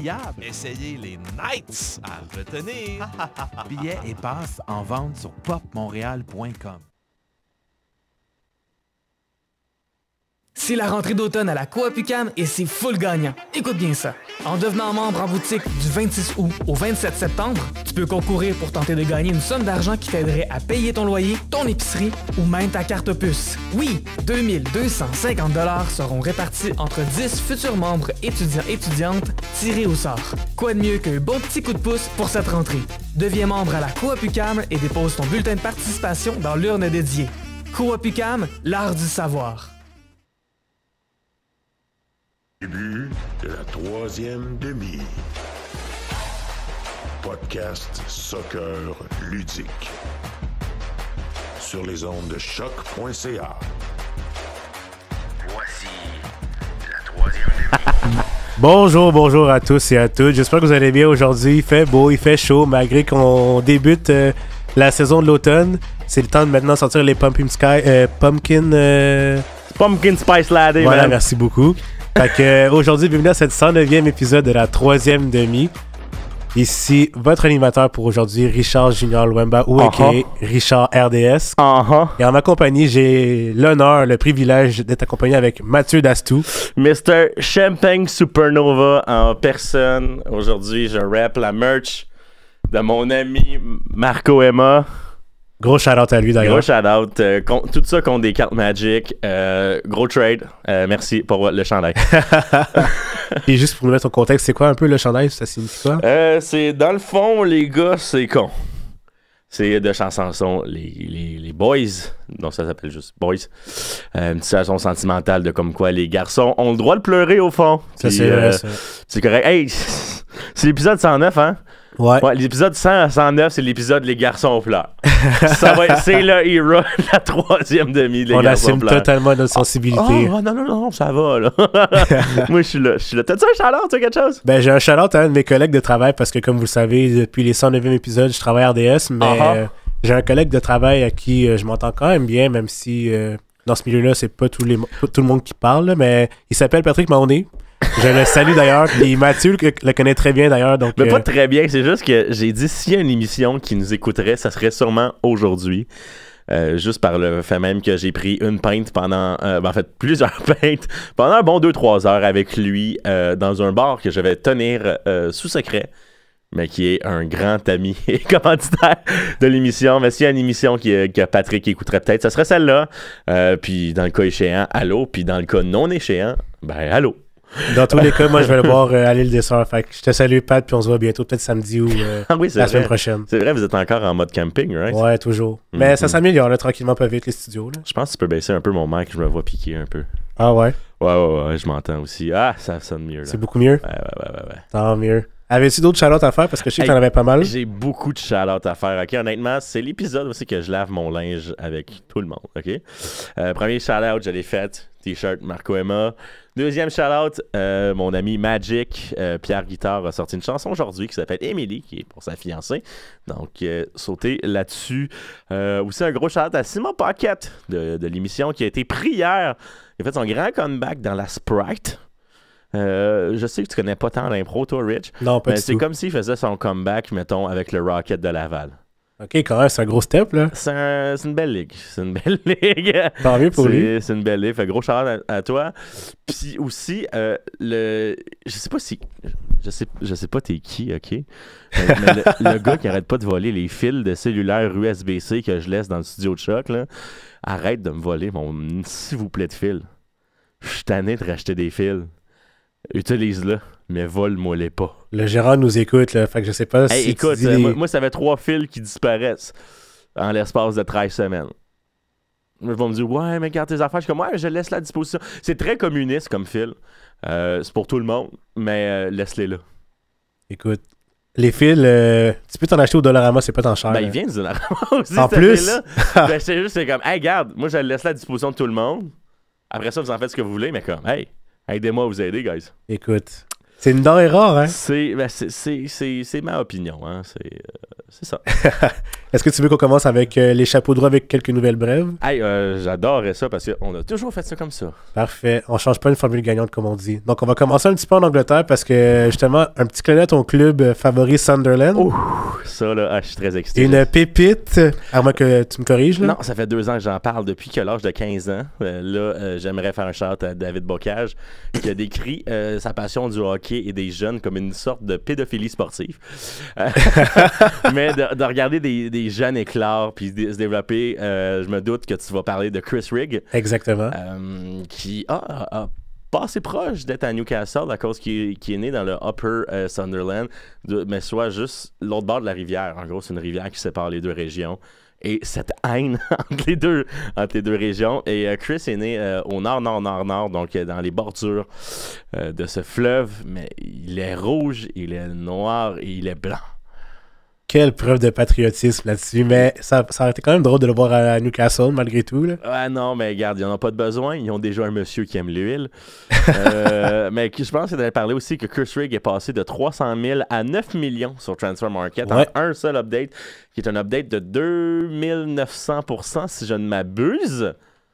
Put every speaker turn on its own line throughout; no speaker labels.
fiable.
Essayez les Knights à retenir.
Billets et passes en vente sur popmontréal.com.
C'est la rentrée d'automne à la Coop UQAM et c'est full gagnant. Écoute bien ça. En devenant membre en boutique du 26 août au 27 septembre, tu peux concourir pour tenter de gagner une somme d'argent qui t'aiderait à payer ton loyer, ton épicerie ou même ta carte puce. Oui, 2250 $ seront répartis entre 10 futurs membres étudiants-étudiantes tirés au sort. Quoi de mieux qu'un bon petit coup de pouce pour cette rentrée? Deviens membre à la Coop UQAM et dépose ton bulletin de participation dans l'urne dédiée. Coop UQAM, l'art du savoir.
Début de la troisième demi. Podcast soccer ludique. Sur les ondes de choc.ca. Voici la troisième demi.
Bonjour à tous et à toutes. J'espère que vous allez bien aujourd'hui. Il fait beau, il fait chaud, malgré qu'on débute la saison de l'automne. C'est le temps de maintenant sortir les Pumpkin
Spice Latte.
Voilà,
man.
merci beaucoup. Fait que aujourd'hui, bienvenue à cette 109e épisode de la troisième demi. Ici, votre animateur pour aujourd'hui, Richard Junior Luemba, ou aka Richard RDS. Et en ma compagnie, j'ai l'honneur, le privilège d'être accompagné avec Mathieu Dastou.
Mr. Champagne Supernova en personne. Aujourd'hui, je rappe la merch de mon ami Marco Emma.
Gros shout-out à lui d'ailleurs.
Gros shout-out. Tout ça contre des cartes Magic. Gros trade. Merci pour le chandail.
Et juste pour nous mettre au contexte, c'est quoi un peu le chandail? Ça signifie quoi?
C'est dans le fond, les gars, c'est con. C'est de chansons, les boys. Non, ça s'appelle juste boys. Une situation sentimentale de comme quoi les garçons ont le droit de pleurer au fond.
Ça,
Puis,
c'est vrai, ça.
c'est correct. Hey, c'est l'épisode 109, hein?
Ouais.
L'épisode 109, c'est l'épisode Les garçons pleurent. C'est le hero de la troisième demi. Les
On
garçons
assume
pleurent.
totalement notre sensibilité.
Non, ça va, là. Moi, je suis là. T'as-tu un shout-out, tu as quelque chose?
Ben, j'ai un shout-out à un de mes collègues de travail parce que, comme vous le savez, depuis les 109e épisodes, je travaille à RDS, mais j'ai un collègue de travail à qui je m'entends quand même bien, même si dans ce milieu-là, c'est pas tout le monde qui parle, là, mais il s'appelle Patrick Mahoney. Je le salue d'ailleurs, puis Mathieu le connaît très bien d'ailleurs. Donc,
Mais pas très bien, c'est juste que j'ai dit s'il y a une émission qui nous écouterait, ça serait sûrement aujourd'hui. Juste par le fait même que j'ai pris une pinte pendant, en fait plusieurs pintes, pendant un bon 2-3 heures avec lui dans un bar que je vais tenir sous secret, mais qui est un grand ami et commanditaire de l'émission. Mais s'il y a une émission que Patrick écouterait peut-être, ça serait celle-là. Puis dans le cas échéant, allô. Puis dans le cas non échéant, ben allô.
Dans tous les cas, moi, je vais le voir à l'île des Sœurs. Fait que je te salue, Pat, puis on se voit bientôt, peut-être samedi ou la semaine prochaine.
C'est vrai, vous êtes encore en mode camping, right?
Ouais, toujours. Mais ça s'améliore, là, tranquillement, pas vite, les studios. Là.
Je pense que tu peux baisser un peu mon mic, je me vois piquer un peu.
Ah ouais?
Ouais, je m'entends aussi. Ah, ça sonne mieux, là.
C'est beaucoup mieux?
Ouais.
Tant mieux. Avais-tu d'autres shout-outs à faire? Parce que je sais que t'en avais pas mal.
J'ai beaucoup de shout-outs à faire, OK? Honnêtement, c'est l'épisode aussi que je lave mon linge avec tout le monde, OK? Premier shout-out, je l'ai fait. T-shirt Marco Emma. Deuxième shout-out, mon ami Magic, Pierre Guitare, a sorti une chanson aujourd'hui qui s'appelle Emily, qui est pour sa fiancée. Donc, sautez là-dessus. Aussi, un gros shout-out à Simon Paquette de l'émission qui a été pris hier. Il a fait son grand comeback dans la Sprite. Je sais que tu connais pas tant l'impro, toi, Rich.
Non, pas du tout.
C'est comme s'il faisait son comeback, mettons, avec le Rocket de Laval.
OK, quand même, c'est un gros step, là.
C'est une belle ligue. C'est une belle ligue.
Tant mieux pour lui.
C'est une belle ligue. Fait gros shout-out à toi. Puis aussi, je sais pas si... Je sais pas t'es qui, OK? Mais le gars qui arrête pas de voler les fils de cellulaire USB-C que je laisse dans le studio de Choc, là, arrête de me voler mon s'il vous plaît de fil. Je suis tanné de racheter des fils. Utilise-le, mais vole-moi-les pas.
Le gérant nous écoute, là, fait que je sais pas si
écoute,
tu dis
moi, ça fait 3 fils qui disparaissent en l'espace de 13 semaines. Ils vont me dire, ouais, mais garde tes affaires. Je suis comme, ouais, je laisse la disposition. C'est très communiste comme fil. C'est pour tout le monde, mais laisse-les là.
Écoute, les fils, tu peux t'en acheter au Dollarama, c'est pas tant cher.
Ben, il vient du Dollarama aussi.
En plus?
Ben, c'est comme, hey, garde, moi, je le laisse là à disposition de tout le monde. Après ça, vous en faites ce que vous voulez, mais comme, hey, aidez-moi à vous aider, guys.
Écoute, C'est une denrée rare, hein?
C'est ma opinion, hein. C'est ça.
Est-ce que tu veux qu'on commence avec les chapeaux droits avec quelques nouvelles brèves?
Hey, j'adorerais ça parce qu'on a toujours fait ça comme ça.
Parfait. On change pas une formule gagnante, comme on dit. Donc, on va commencer un petit peu en Angleterre parce que, justement, un petit clin d'œil à ton club favori Sunderland.
Ouh, ça, là, je suis très excité.
Une pépite, à moins que tu me corriges, là.
Non, ça fait 2 ans que j'en parle depuis que l'âge de 15 ans. J'aimerais faire un shout à David Bocage qui a décrit sa passion du hockey et des jeunes comme une sorte de pédophilie sportive. Mais de regarder des jeunes éclore puis se développer, je me doute que tu vas parler de Chris Rigg.
Exactement.
Qui a pas assez proche d'être à Newcastle à cause qu'il est né dans le Upper Sunderland, mais soit juste l'autre bord de la rivière. En gros, c'est une rivière qui sépare les deux régions. Et cette haine entre les deux régions. Et Chris est né au nord, donc dans les bordures de ce fleuve. Mais il est rouge, il est noir et il est blanc.
Quelle preuve de patriotisme là-dessus. Mais ça aurait été quand même drôle de le voir à Newcastle, malgré tout. Là.
Ah non, mais regarde, ils n'en ont pas de besoin. Ils ont déjà un monsieur qui aime l'huile. Mais je pense que d'aller parler aussi que Chris Rigg est passé de 300 000 à 9 millions sur Transfer Market en un seul update, qui est un update de 2900%, si je ne m'abuse.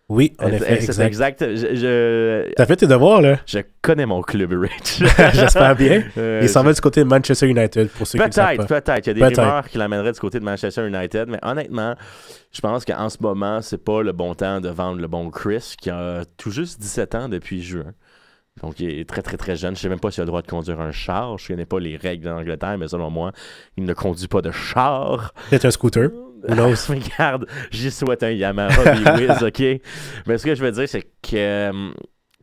Oui, en effet,
c'est exact.
T'as fait tes devoirs, là?
Je connais mon club, Rich.
J'espère bien. Il s'en va du côté de Manchester United, pour ceux qui ne savent pas.
Peut-être. Il y a des rumeurs qui l'amèneraient du côté de Manchester United, mais honnêtement, je pense qu'en ce moment, c'est pas le bon temps de vendre le bon Chris, qui a tout juste 17 ans depuis juin. Donc, il est très, très, très jeune. Je ne sais même pas s'il a le droit de conduire un char. Je ne connais pas les règles d'Angleterre, mais selon moi, il ne conduit pas de char.
C'est un scooter.
Regarde, j'y souhaite un Yamaha Wiz, OK? Mais ce que je veux dire, c'est que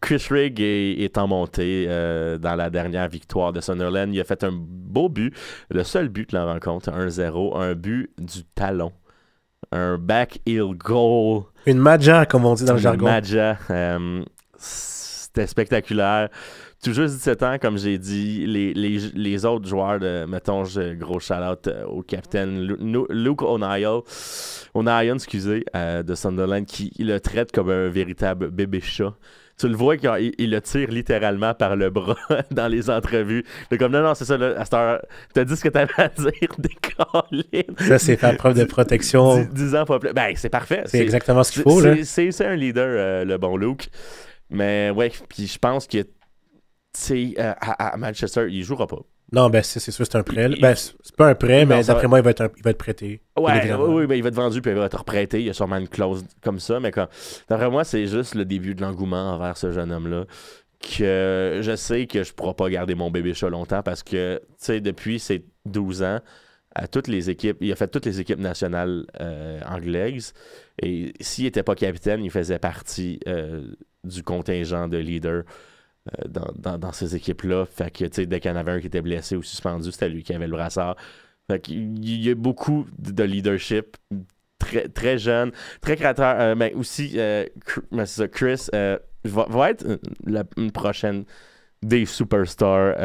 Chris Rigg est en montée dans la dernière victoire de Sunderland. Il a fait un beau but, le seul but de la rencontre, 1-0, un but du talon. Un back heel goal.
Une maja, comme on dit dans le jargon.
Une maja. C'était spectaculaire. Tout juste 17 ans, comme j'ai dit, les autres joueurs, mettons, gros shout-out au capitaine Luke O'Neill, de Sunderland, qui le traite comme un véritable bébé chat. Tu le vois qu'il le tire littéralement par le bras dans les entrevues. Comme non, c'est ça, là, à cette heure, t'as dit ce que t'avais à dire, décolle.
Ça, c'est faire preuve de protection.
10 ans, pas plus. Ben, c'est parfait.
C'est exactement ce qu'il faut, là.
C'est un leader, le bon Luke. Mais ouais, puis je pense que à Manchester, il jouera pas.
Non, ben c'est sûr, c'est un prêt. Ben, c'est pas un prêt, mais d'après moi, il va être prêté.
Oui, ben, il va être vendu puis il va être reprêté. Il y a sûrement une clause comme ça, mais d'après moi, c'est juste le début de l'engouement envers ce jeune homme-là. Que je sais que je pourrai pas garder mon bébé chat longtemps parce que, tu sais, depuis ses 12 ans, à toutes les équipes, il a fait toutes les équipes nationales anglaises. Et s'il n'était pas capitaine, il faisait partie du contingent de leader dans ces équipes-là. Fait que, tu sais, dès qu'il y en avait un qui était blessé ou suspendu, c'était lui qui avait le brassard. Fait qu'il y a beaucoup de leadership, très, très jeune, très créateur. Mais aussi, Chris va être une prochaine des superstars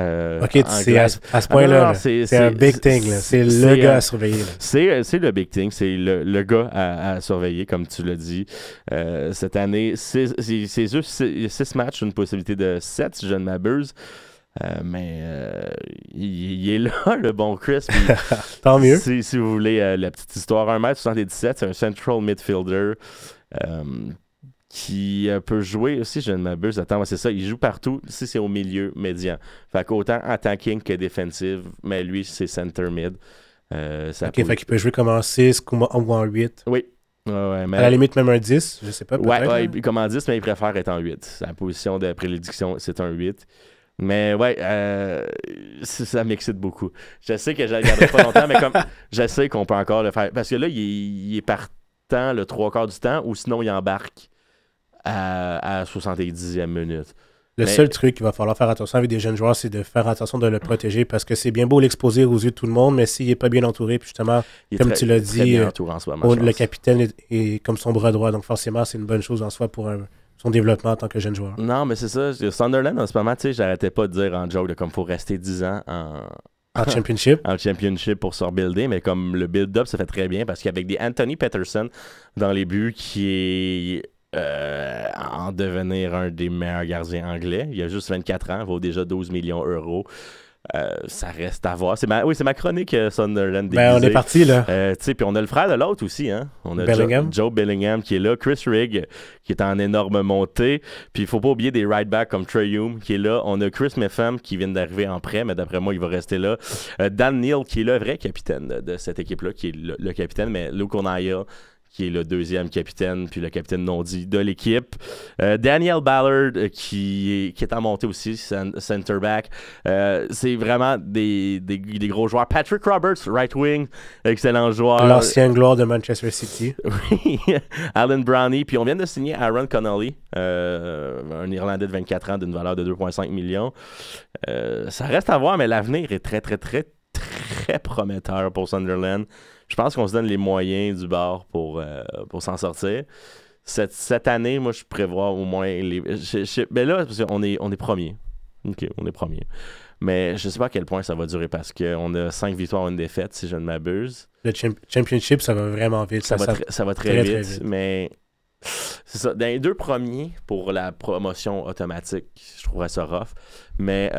ok, c'est à ce point-là. C'est un big thing. C'est le gars à surveiller.
C'est le big thing. C'est le gars à surveiller, comme tu l'as dit. Cette année, c'est juste 6 matchs, une possibilité de 7, si je ne m'abuse. Mais il est là, le bon Chris.
Tant mieux.
Si vous voulez la petite histoire, 1m77, c'est un central midfielder. Qui peut jouer aussi, je ne m'abuse. Attends, c'est ça, il joue partout. Si c'est au milieu médian. Fait qu'autant attacking que defensive, mais lui, c'est center mid.
Fait qu'il peut jouer comme en 6 ou en 8.
Oui. Ouais, mais...
À la limite, même un 10, je sais pas.
Ouais, comme en 10, mais il préfère être en 8. Sa position de prédilection, c'est un 8. Mais ouais, ça m'excite beaucoup. Je sais que je ne le garderai pas longtemps, mais comme je sais qu'on peut encore le faire. Parce que là, il est partant le 3/4 du temps, ou sinon il embarque à 70e minute.
Le seul truc qu'il va falloir faire attention avec des jeunes joueurs, c'est de faire attention de le protéger parce que c'est bien beau l'exposer aux yeux de tout le monde, mais s'il n'est pas bien entouré, puis justement, comme tu l'as dit, le capitaine est comme son bras droit, donc forcément, c'est une bonne chose en soi pour son développement en tant que jeune joueur.
Non, mais c'est ça. Sunderland, en ce moment, tu sais, j'arrêtais pas de dire en joke de comme faut rester 10 ans en
championship.
En championship pour se rebuilder, mais comme le build-up se fait très bien parce qu'avec des Anthony Peterson dans les buts qui est en devenir un des meilleurs gardiens anglais. Il a juste 24 ans, il vaut déjà 12 millions d'euros. Ça reste à voir. C'est ma chronique Sunderland déguisée.
On est parti, là.
Puis on a le frère de l'autre aussi, hein. On a
Bellingham.
Joe Bellingham qui est là, Chris Rigg qui est en énorme montée. Puis il faut pas oublier des right backs comme Trey Hume qui est là. On a Chris Meffam qui vient d'arriver en prêt, mais d'après moi, il va rester là. Dan Neal qui est le vrai capitaine de cette équipe-là, qui est le capitaine, mais Luke Onaya qui est le deuxième capitaine, puis le capitaine non-dit de l'équipe. Daniel Ballard, qui est en montée aussi, center-back. C'est vraiment des gros joueurs. Patrick Roberts, right-wing, excellent joueur.
L'ancienne gloire de Manchester City.
Oui. Alan Brownie, puis on vient de signer Aaron Connolly, un Irlandais de 24 ans d'une valeur de 2,5 millions. Ça reste à voir, mais l'avenir est très, très, très, très prometteur pour Sunderland. Je pense qu'on se donne les moyens du bord pour s'en sortir. Cette année, moi, je prévois au moins mais là, parce qu'on est premier. OK, on est premier. Mais je sais pas à quel point ça va durer parce qu'on a 5 victoires et une défaite, si je ne m'abuse.
Le Championship, ça va vraiment vite.
Ça va très vite, mais c'est ça. Dans les 2 premiers, pour la promotion automatique, je trouverais ça rough. Mais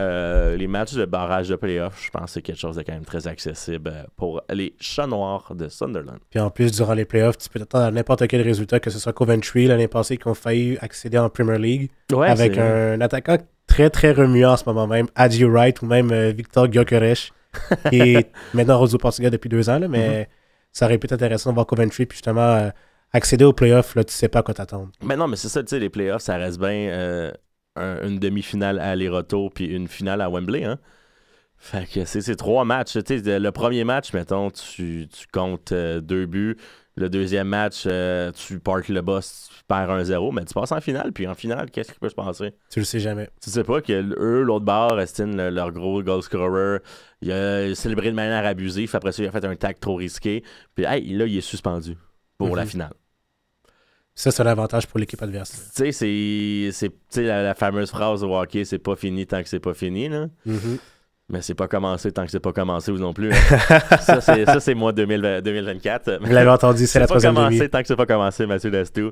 les matchs de barrage de playoff, je pense que c'est quelque chose de quand même très accessible pour les chats noirs de Sunderland.
Puis en plus, durant les playoffs, tu peux t'attendre à n'importe quel résultat, que ce soit Coventry l'année passée qui ont failli accéder en Premier League, avec un attaquant très très remuant en ce moment même, Adji Wright ou même Victor Gyökeres, qui est maintenant rendu au Portugal depuis 2 ans, là, mais ça aurait pu être intéressant de voir Coventry, puis justement accéder aux playoffs, là, tu sais pas à quoi t'attendre.
Mais non, mais c'est ça, tu sais, les playoffs, ça reste bien une demi-finale à aller-retour puis une finale à Wembley, hein. Fait que c'est 3 matchs. Tu sais, le premier match, mettons, tu comptes 2 buts. Le deuxième match, tu parques le boss, tu perds 1-0, mais tu passes en finale. Puis en finale, qu'est-ce qui peut se passer?
Tu le sais jamais.
Tu sais pas que eux, l'autre bord, estiment leur gros goal scorer. Il a célébré de manière abusive. Après ça, il a fait un tac trop risqué. Puis là, il est suspendu pour la finale.
Ça, c'est un avantage pour l'équipe adverse.
Tu sais, c'est la fameuse phrase au hockey, c'est pas fini tant que c'est pas fini, là. Mais c'est pas commencé tant que c'est pas commencé ou non plus. Hein. ça, c'est moi 2024.
Vous l'avez entendu, c'est la troisième demi.
C'est pas commencé tant que c'est pas commencé, Mathieu Lestou.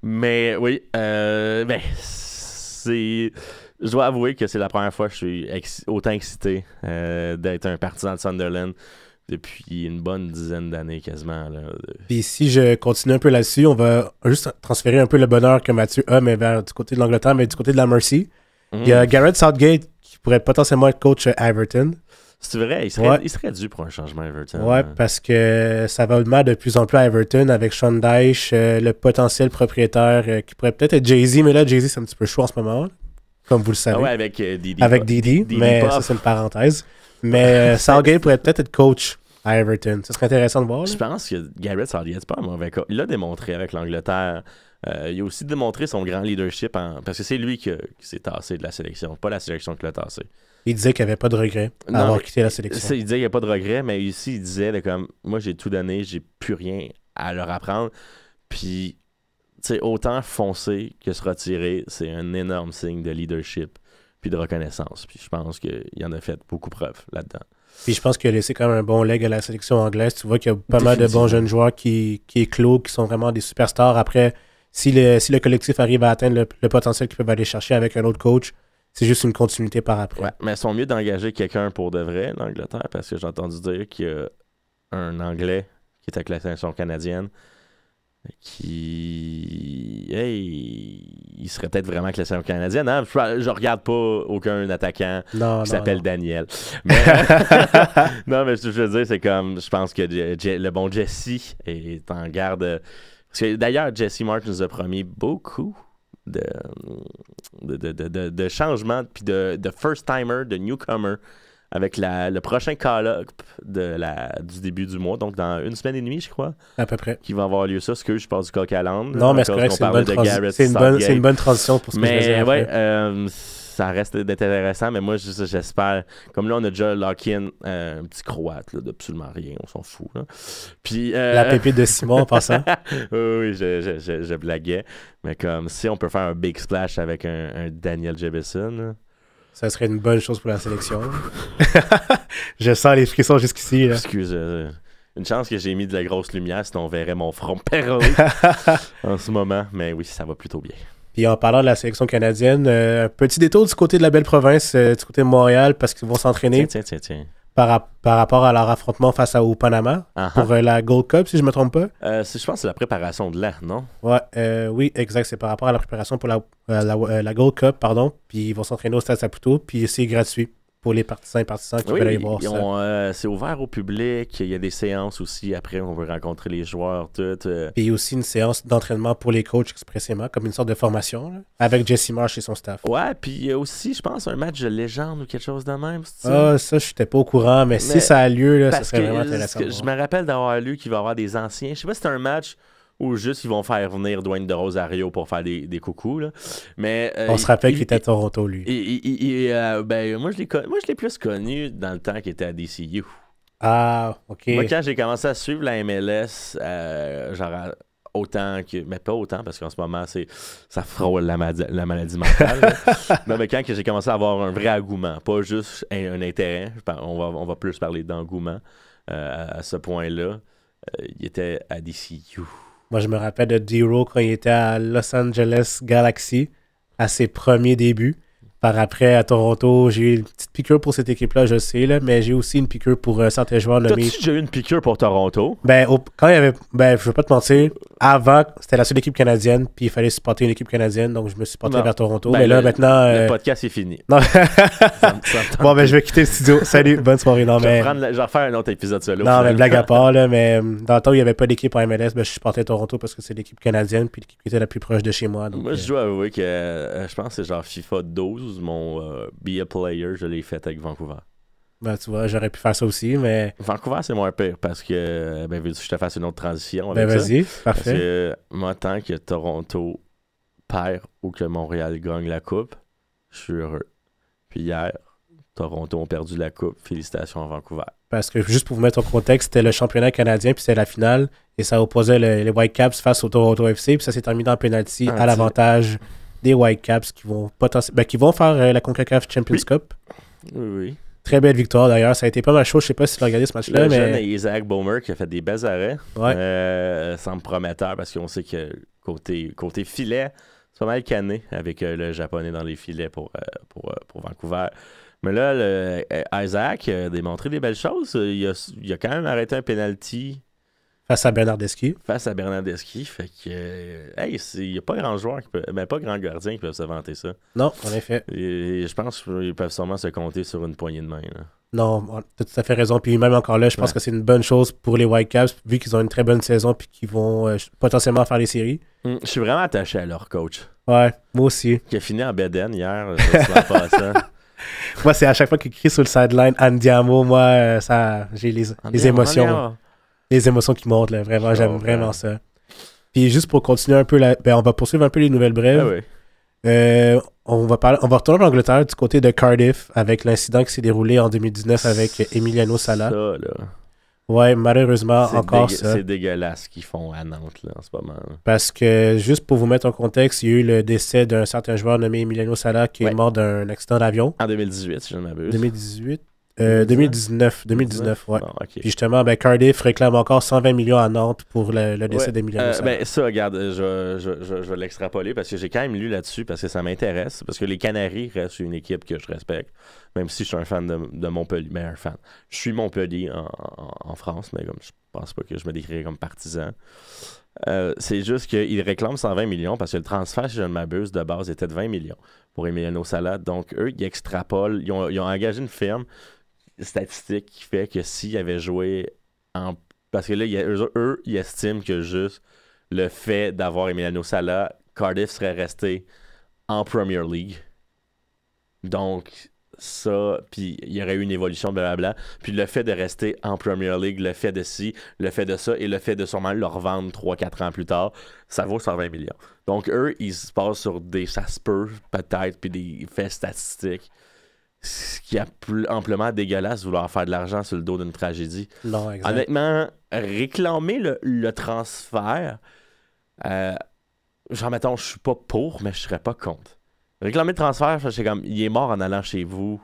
Mais oui, je dois avouer que c'est la première fois que je suis autant excité d'être un partisan de Sunderland depuis une bonne dizaine d'années quasiment. Là.
Puis si je continue un peu là-dessus, on va juste transférer un peu le bonheur que Mathieu a, mais vers du côté de l'Angleterre, mais du côté de la Mercy. Il y a Gareth Southgate qui pourrait potentiellement être coach à Everton.
C'est vrai, il serait dû pour un changement à Everton.
Ouais, parce que ça va mal de plus en plus à Everton avec Sean Dyche, le potentiel propriétaire qui pourrait peut-être être Jay-Z, mais là, Jay-Z, c'est un petit peu chaud en ce moment, comme vous le savez.
Ah ouais, avec Didi.
Avec Didi, mais Pop. Ça, c'est une parenthèse. Mais Southgate pourrait peut-être être coach à Everton. Ça serait intéressant de voir.
Je pense que Gareth Southgate, c'est pas un mauvais cas. Il l'a démontré avec l'Angleterre. Il a aussi démontré son grand leadership parce que c'est lui qui s'est tassé de la sélection, pas la sélection qui l'a tassé.
Il disait qu'il n'y avait pas de regret d'avoir quitté la sélection.
Il disait qu'il n'y a pas de regret, mais ici, il disait comme moi, j'ai tout donné, j'ai plus rien à leur apprendre. Puis, tu sais, autant foncer que se retirer, c'est un énorme signe de leadership puis de reconnaissance. Puis je pense qu'il en a fait beaucoup preuve là-dedans.
Puis je pense qu'il a laissé quand même un bon leg à la sélection anglaise. Tu vois qu'il y a pas mal de bons jeunes joueurs qui éclosent, qui sont vraiment des superstars. Après, si le collectif arrive à atteindre le potentiel qu'ils peuvent aller chercher avec un autre coach, c'est juste une continuité par après.
Ouais, mais ils sont mieux d'engager quelqu'un pour de vrai, l'Angleterre, parce que j'ai entendu dire qu'il y a un Anglais qui est avec la sélection canadienne qui... il serait peut-être vraiment avec la sélection canadienne. Hein? Je regarde pas aucun attaquant qui s'appelle Daniel. Mais... non, mais ce que je veux dire, c'est comme... Je pense que le bon Jesse est en garde... Parce que d'ailleurs, Jesse Mark nous a promis beaucoup de changements, puis de first-timer, de newcomer, avec le prochain call-up du début du mois, donc dans 1 semaine et demie, je crois.
À peu près.
Qui va avoir lieu ça, ce que je passe du coq à l'âne.
Non, mais c'est correct, c'est une bonne transition pour ce que je veux dire.
Mais ça reste d'être intéressant, mais moi, j'espère... Comme là, on a déjà lock-in un petit croate là, d'absolument rien, on s'en fout. Là. Puis,
la pépite de Simon, en passant.
Oui, je blaguais. Mais comme si on peut faire un big splash avec un Daniel Jebison... Là.
Ça serait une bonne chose pour la sélection. Je sens les frissons jusqu'ici. Là.
Excuse, Une chance que j'ai mis de la grosse lumière, sinon on verrait mon front perlé en ce moment. Mais oui, ça va plutôt bien.
Puis en parlant de la sélection canadienne, un petit détour du côté de la belle province, du côté de Montréal, parce qu'ils vont s'entraîner
Tiens.
par rapport à leur affrontement face au Panama pour la Gold Cup, si je me trompe pas.
Je pense que c'est la préparation de l'an, non?
Ouais, oui, exact. C'est par rapport à la préparation pour la Gold Cup, pardon. Puis ils vont s'entraîner au Stade Saputo, puis c'est gratuit pour les partisans qui veulent aller voir ça.
C'est ouvert au public. Il y a des séances aussi. Après, on veut rencontrer les joueurs, tout.
Puis il y a aussi une séance d'entraînement pour les coachs expressément, comme une sorte de formation, là, avec Jesse Marsh et son staff.
Ouais, puis il y a aussi, je pense, un match de légende ou quelque chose de même.
Ça, je n'étais pas au courant, mais si ça a lieu, là, ça serait vraiment intéressant.
Je me rappelle d'avoir lu qu'il va y avoir des anciens. Je sais pas si c'est un match ou juste ils vont faire venir Dwayne de Rosario pour faire des coucous. Là. Mais,
on se rappelle qu'il était à Toronto, lui.
Moi, je l'ai plus connu dans le temps qu'il était à DCU.
Ah, OK.
Moi, quand j'ai commencé à suivre la MLS, genre autant que... Mais pas autant, parce qu'en ce moment, ça frôle la maladie mentale. mais quand j'ai commencé à avoir un vrai engouement, pas juste un intérêt, on va plus parler d'engouement à ce point-là, il était à DCU.
Moi, je me rappelle de D-Row quand il était à Los Angeles Galaxy, à ses premiers débuts. Par après, à Toronto, j'ai eu une petite piqûre pour cette équipe-là, je sais, là, mais j'ai aussi une piqûre pour un certain joueur nommé...
T'as-tu déjà eu une piqûre pour Toronto?
Quand il y avait... je vais pas te mentir, avant, c'était la seule équipe canadienne, puis il fallait supporter une équipe canadienne, donc je me suis porté vers Toronto. Mais là, maintenant...
Le podcast est fini.
Non. Je vais quitter le studio. Salut, bonne soirée. Non, mais...
Je vais refaire un autre épisode solo.
Non, mais blague à part, là, mais dans le temps où il n'y avait pas d'équipe en MLS, je supportais Toronto parce que c'est l'équipe canadienne, puis l'équipe qui était la plus proche de chez moi. Donc,
moi, je dois avouer que je pense que c'est genre FIFA 12. Mon Be a Player, je l'ai fait avec Vancouver.
Tu vois, j'aurais pu faire ça aussi, mais...
Vancouver, c'est moins pire parce que, veux-tu que je te fasse une autre transition avec
vas-y,
ça?
parfait.
Parce que, moi, tant que Toronto perd ou que Montréal gagne la coupe, je suis heureux. Puis hier, Toronto ont perdu la coupe. Félicitations à Vancouver.
Parce que, juste pour vous mettre en contexte, c'était le championnat canadien, puis c'était la finale, et ça opposait les Whitecaps face au Toronto FC, puis ça s'est terminé en penalty à l'avantage des Whitecaps qui vont faire la CONCACAF Champions Cup.
Oui.
Très belle victoire d'ailleurs. Ça a été pas mal chaud. Je sais pas si tu as regardé ce match-là.
Le jeune Isaac Boehmer qui a fait des belles arrêts.
Ouais.
Semble prometteur parce qu'on sait que côté filet, c'est pas mal canné avec le japonais dans les filets pour Vancouver. Mais là, Isaac a démontré des belles choses. Il a quand même arrêté un penalty.
Face à Bernardeschi.
Fait que, il n'y a pas grand joueur, pas grand gardien qui peut se vanter ça.
Non, en effet.
Et je pense qu'ils peuvent sûrement se compter sur une poignée de main. Là.
Non, tu as tout à fait raison. Puis même encore là, je pense que c'est une bonne chose pour les Whitecaps, vu qu'ils ont une très bonne saison puis qu'ils vont potentiellement faire les séries.
Je suis vraiment attaché à leur coach.
Ouais, moi aussi.
Qui a fini en Beden hier. Ça.
Moi, c'est à chaque fois qu'il crie sur le sideline Andiamo, moi, j'ai les émotions. Les émotions qui montent, là, vraiment, j'aime vraiment ça. Puis juste pour continuer un peu, on va poursuivre un peu les nouvelles brèves. On va retourner en Angleterre du côté de Cardiff avec l'incident qui s'est déroulé en 2019 avec Emiliano Sala.
Ça, là.
Ouais, malheureusement, encore ça.
C'est dégueulasse ce qu'ils font à Nantes, là, en ce moment.
Parce que, juste pour vous mettre en contexte, il y a eu le décès d'un certain joueur nommé Emiliano Sala qui est mort d'un accident d'avion.
En 2018, si je ne m'abuse.
2019, ouais.
Bon, okay.
Puis justement, Cardiff réclame encore 120 millions à Nantes pour le décès d'Emiliano Sala.
Ça, regarde, je vais l'extrapoler parce que j'ai quand même lu là-dessus parce que ça m'intéresse. Parce que les Canaries restent une équipe que je respecte. Même si je suis un fan de Montpellier. Mais un fan. Je suis Montpellier en France, mais comme je pense pas que je me décrirais comme partisan. C'est juste qu'ils réclament 120 millions parce que le transfert, si je ne m'abuse, de base était de 20 millions pour Emiliano Sala. Donc, eux, ils extrapolent. Ils ont engagé une firme statistique qui fait que s'il avait joué parce que là, eux, ils estiment que juste le fait d'avoir Emiliano Sala, Cardiff serait resté en Premier League. Donc, ça, puis il y aurait eu une évolution, blablabla. Puis le fait de rester en Premier League, le fait de ci, le fait de ça, et le fait de sûrement le revendre 3-4 ans plus tard, ça vaut 120 millions. Donc, eux, ils se basent sur ça se peut, peut-être, puis des faits statistiques. Ce qui est amplement dégueulasse de vouloir faire de l'argent sur le dos d'une tragédie.
Non, exact.
Honnêtement, réclamer le transfert, genre, mettons, je suis pas pour, mais je serais pas contre. Réclamer le transfert, c'est comme, il est mort en allant chez vous.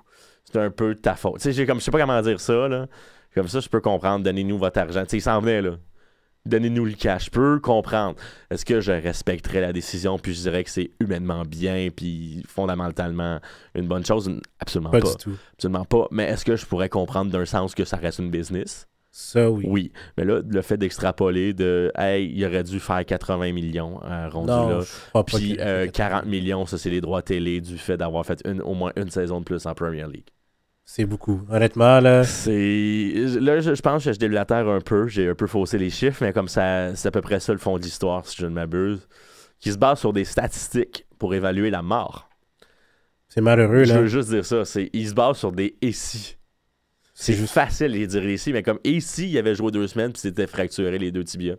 c'est un peu ta faute. Tu sais, je sais pas comment dire ça, là. Comme ça, je peux comprendre. Donnez-nous votre argent. Tu sais, il s'en venait, là. Donnez-nous le cash. Je peux comprendre. Est-ce que je respecterais la décision puis je dirais que c'est humainement bien puis fondamentalement une bonne chose? Absolument pas.
Pas du tout.
Absolument pas. Mais est-ce que je pourrais comprendre d'un sens que ça reste une business?
Ça, oui.
Oui. Mais là, le fait d'extrapoler de « Hey, il aurait dû faire 80 millions rendu
Non,
là.
je crois pas
Puis
qu'il ait fait
40 millions, ça, c'est les droits télé du fait d'avoir fait au moins une saison de plus en Premier League. »
C'est beaucoup. Honnêtement, là...
Là, je pense que je déblatère un peu. J'ai un peu faussé les chiffres, mais comme ça, c'est à peu près ça le fond de l'histoire, si je ne m'abuse, qui se base sur des statistiques pour évaluer la mort.
C'est malheureux,
Je
là.
veux juste dire ça. Il se base sur des « et si ». C'est juste facile de dire « et si », mais comme « et si » il avait joué 2 semaines puis s'était fracturé les 2 tibias.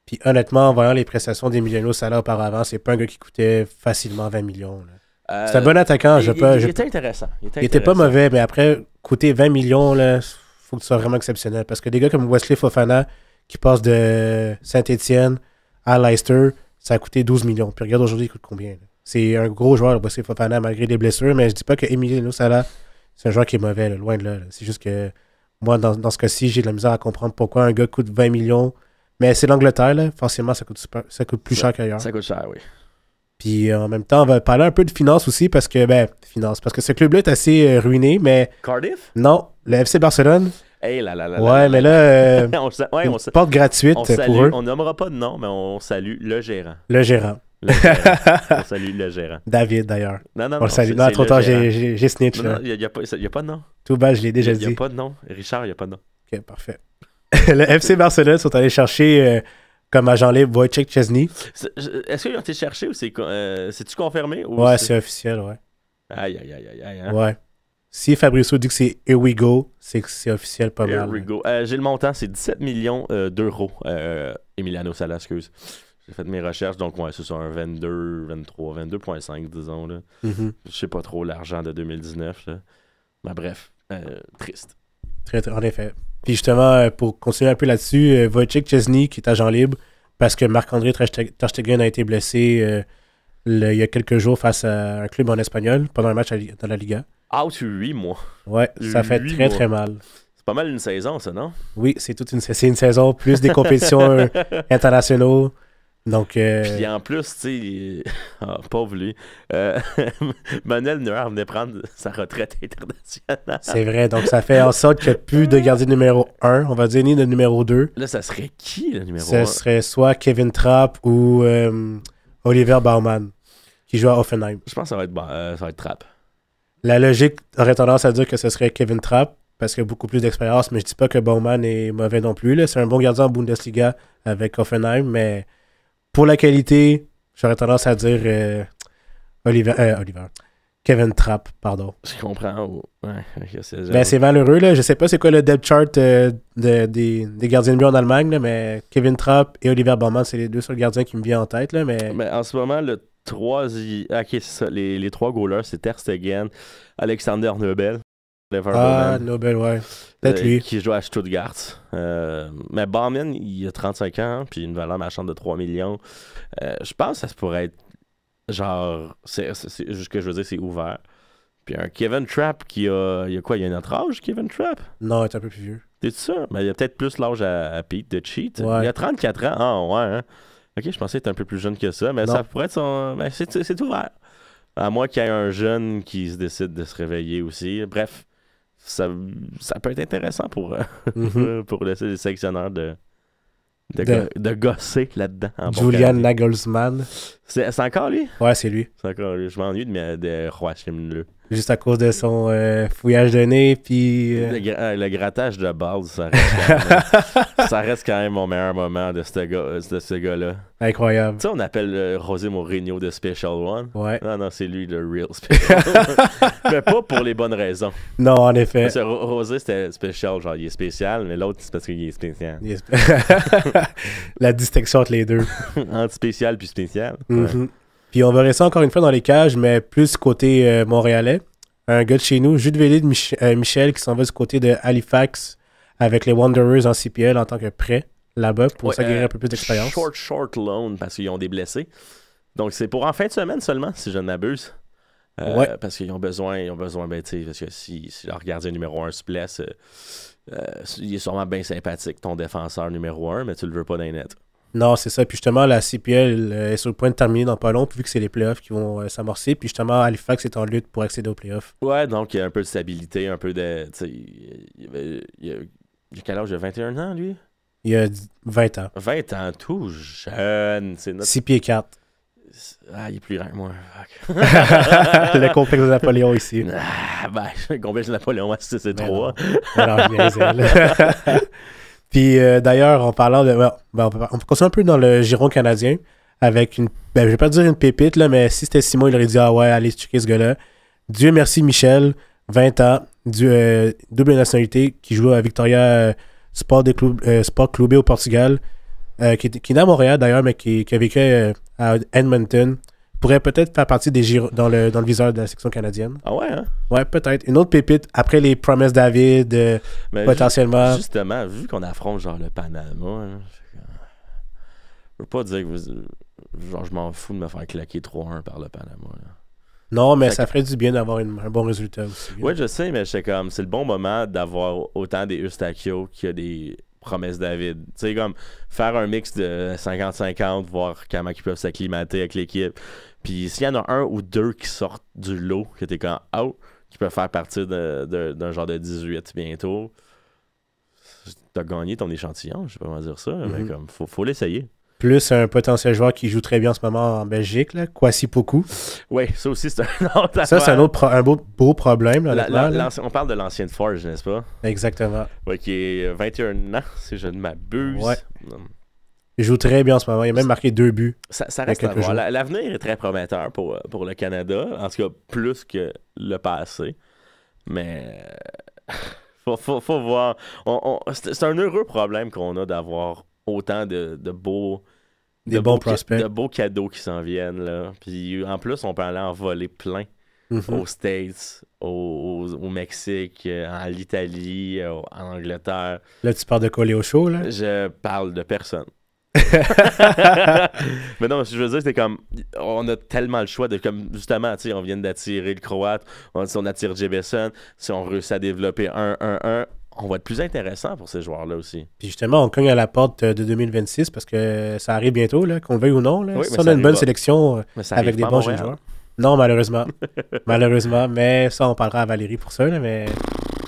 Puis honnêtement, en voyant les prestations d'Emiliano Sala auparavant, c'est pas un gars qui coûtait facilement 20 millions. C'est un bon attaquant.
Il était intéressant.
Il était pas mauvais, mais après, coûter 20 millions, là, faut que tu sois vraiment exceptionnel. Parce que des gars comme Wesley Fofana, qui passe de Saint-Étienne à Leicester, ça a coûté 12 millions. Puis regarde aujourd'hui, il coûte combien? Là? C'est un gros joueur, Wesley Fofana, malgré des blessures, mais je dis pas que Emiliano Sala, c'est un joueur qui est mauvais, là, loin de là. C'est juste que moi, dans ce cas-ci, j'ai de la misère à comprendre pourquoi un gars coûte 20 millions. Mais c'est l'Angleterre, là. Forcément, ça coûte plus cher qu'ailleurs.
Ça coûte cher, oui.
Puis en même temps, on va parler un peu de finance aussi parce que parce que ce club-là est assez ruiné, mais
Cardiff?
non, le FC Barcelone.
Hey là là là.
Ouais, mais là,
on
porte gratuite pour eux.
On nommera pas de nom, mais on salue le gérant.
Le gérant.
On salue le gérant.
David d'ailleurs.
Non,
On le salue. Non, trop tard, j'ai snitch.
Il n'y a pas de nom.
Tout bas, je l'ai déjà dit.
Il n'y a pas de nom. Richard, il n'y a pas de nom.
Ok, parfait. Le FC Barcelone sont allés chercher comme agent libre Wojciech Szczesny.
Est-ce qu'ils ont été cherchés ou c'est-tu confirmé? Ou
ouais, c'est officiel, ouais.
Aïe, aïe, aïe, aïe, aïe. Hein?
Ouais. Si Fabrizio dit que c'est Here we go, c'est que c'est officiel pas mal.
Here we go. J'ai le montant, c'est 17 millions d'euros. Emiliano Sala, excuse. J'ai fait mes recherches, donc ouais, c'est ça, un 22, 23, 22,5, disons. Là.
Mm-hmm.
Je sais pas trop l'argent de 2019. Là. Mais bref, triste.
Très, en effet. Puis justement, pour continuer un peu là-dessus, Wojciech Szczesny qui est agent libre parce que Marc-André Ter Stegen a été blessé il y a quelques jours face à un club en espagnol pendant un match dans la Liga.
Out 8 mois.
Ouais, ça fait très très mal.
C'est pas mal une saison, ça, non?
Oui, c'est une saison, plus des compétitions internationales. Donc,
Puis en plus, tu sais, pauvre lui, Manuel Neuer venait prendre sa retraite internationale.
C'est vrai, donc ça fait en sorte qu'il n'y a plus de gardien numéro 1, on va dire, ni de numéro 2.
Là, ça serait qui, le numéro 1?
Ce serait soit Kevin Trapp ou Oliver Baumann, qui joue à Hoffenheim.
Je pense que ça va être Trapp.
La logique aurait tendance à dire que ce serait Kevin Trapp, parce qu'il a beaucoup plus d'expérience, mais je dis pas que Baumann est mauvais non plus. C'est un bon gardien en Bundesliga avec Hoffenheim, mais pour la qualité, j'aurais tendance à dire Kevin Trapp, pardon.
Je comprends. Ouais,
c'est malheureux, là. Je sais pas c'est quoi le depth chart des gardiens de but en Allemagne, là, mais Kevin Trapp et Oliver Baumann, c'est les deux seuls gardiens qui me viennent en tête. Là, mais
en ce moment, le troisième... Ok, c'est ça. Les trois goalers, c'est Ter Stegen, Alexander Nobel.
Nobel, ouais. Peut-être lui.
Qui joue à Stuttgart. Mais Baumann, il a 35 ans, puis une valeur marchande de 3 millions. Je pense que ça pourrait être genre... C'est ce que je veux dire, c'est ouvert. Puis un Kevin Trapp qui a... Il y a quoi? Il y a notre âge, Kevin Trapp?
Non, il est un peu plus vieux.
T'es sûr? Mais il y a peut-être plus l'âge à Pete de Cheat.
Ouais.
Il a 34 ans. Ah, ouais, hein? Ok, je pensais qu'il était un peu plus jeune que ça, mais ça pourrait être son... Ben, c'est ouvert. À moins qu'il y ait un jeune qui se décide de se réveiller aussi. Bref, ça peut être intéressant pour, pour le sélectionneur de gosser là-dedans.
Julian Nagelsmann.
C'est encore lui?
Ouais, c'est lui.
C'est encore lui. Je m'ennuie de Joachim.
Juste à cause de son fouillage de nez, puis...
Le grattage de base, ça reste quand même mon meilleur moment de ce gars-là.
Incroyable.
Tu sais, on appelle José Mourinho de Special One.
Ouais.
Non, c'est lui le real Special One. Mais pas pour les bonnes raisons.
Non, en effet.
Parce que José, c'était spécial, genre il est spécial, mais l'autre, c'est parce qu'il est spécial.
La distinction entre les deux.
Entre spécial puis spécial.
Ouais. Puis on va rester encore une fois dans les cages, mais plus côté montréalais. Un gars de chez nous, Jude Vélé de Michel, qui s'en va du côté de Halifax avec les Wanderers en CPL en tant que prêt là-bas pour s'acquérir un peu plus d'expérience.
Short loan parce qu'ils ont des blessés. Donc c'est pour en fin de semaine seulement, si je ne m'abuse.
Ouais.
Parce qu'ils ont besoin, ben, tu sais, parce que si leur gardien numéro 1 se blesse, il est sûrement bien sympathique, ton défenseur numéro 1, mais tu le veux pas dans les nets.
Non, c'est ça. Puis justement, la CPL est sur le point de terminer dans pas long, vu que c'est les playoffs qui vont s'amorcer. Puis justement, Halifax est en lutte pour accéder aux playoffs.
Ouais, donc il y a un peu de stabilité, un peu de. Tu sais, il a quel âge? Il a 21 ans, lui?
Il y a 20 ans.
20 ans, tout jeune. C'est notre...
6 pieds 4.
Ah, il est plus grand que moi. Fuck.
Le complexe de Napoléon ici.
Ah, ben, le complexe de Napoléon, c'est 3.
Alors, je niaisais. Puis d'ailleurs, en parlant de... on continue un peu dans le giron canadien avec une... Ben, je vais pas dire une pépite, là, mais si c'était Simon, il aurait dit « Ah ouais, allez checker ce gars-là. » Dieu merci Michel, 20 ans, double nationalité, qui joue à Victoria Sport Clube au Portugal, qui est né à Montréal d'ailleurs, mais qui a vécu à Edmonton. Pourrait peut-être faire partie des dans le viseur de la section canadienne.
Ah ouais, hein?
Ouais, peut-être. Une autre pépite, après les Promise David, potentiellement.
Justement, vu qu'on affronte genre le Panama, hein, je veux pas dire que genre, je m'en fous de me faire claquer 3-1 par le Panama. Là.
Non, mais ça ferait du bien d'avoir un bon résultat aussi.
Oui, je sais, mais c'est comme c'est le bon moment d'avoir autant des Eustachio qu'il y a des Promise David. Tu sais, comme faire un mix de 50-50, voir comment ils peuvent s'acclimater avec l'équipe. Puis s'il y en a un ou deux qui sortent du lot, que t'es comme out, qui peuvent faire partie d'un genre de 18 bientôt, t'as gagné ton échantillon, je sais pas comment dire ça, mais comme faut l'essayer.
Plus un potentiel joueur qui joue très bien en ce moment en Belgique, là, Kwasi Poku.
Oui, ça aussi, c'est un autre affaire.
Ça, c'est un beau problème. Là,
on parle de l'ancienne Forge, n'est-ce pas?
Exactement.
Ouais, qui est 21 ans, si je ne m'abuse.
Ouais. Il joue très bien en ce moment. Il a même marqué 2 buts.
Ça reste à voir. L'avenir est très prometteur pour le Canada, en tout cas plus que le passé. Mais faut voir. C'est un heureux problème qu'on a d'avoir autant de beaux...
bons prospects.
De beaux cadeaux qui s'en viennent. Là. Puis en plus, on peut aller en voler plein. Aux States, au Mexique, en l'Italie, en Angleterre.
Là, tu parles de coller au show, là?
Je parle de personne. Mais non, je veux dire, c'est comme on a tellement le choix de comme justement, tu sais, on vient d'attirer le Croate, on attire Jebeson, si on réussit à développer 1-1-1, on va être plus intéressant pour ces joueurs-là aussi.
Puis justement, on cogne à la porte de 2026 parce que ça arrive bientôt, là, qu'on le veuille ou non. Là.
Oui,
si on a une bonne sélection avec des bons
jeunes
joueurs. Non, malheureusement. Malheureusement, mais ça, on parlera à Valérie pour ça, là, mais...